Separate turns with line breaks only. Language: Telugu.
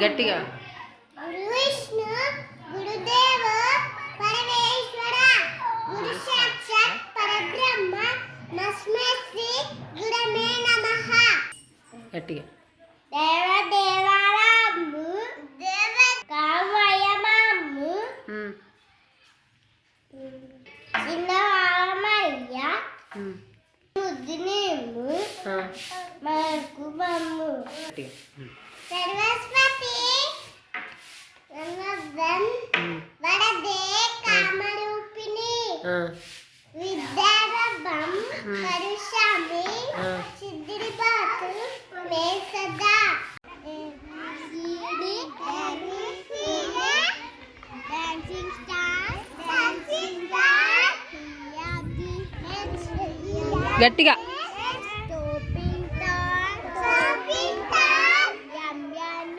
గట్టిగా
గురు విష్ణు గురుదేవ పరమేశ్వర గురు సాక్షాత్ పరబ్రహ్మ తస్మై శ్రీ గురవే నమః.
గట్టిగా
దేవ దేవాలయము దేవ కామయమము చిన్నవామయ్య ముద్దునేము మనకు మమ్ము సర్వస్వతి నమదన్ వరదే కామరూపిణి విద్యారభం కరుషామి సిద్ధిరిపాతు మే సదా డాన్సింగ్ స్టార్
గట్టిగా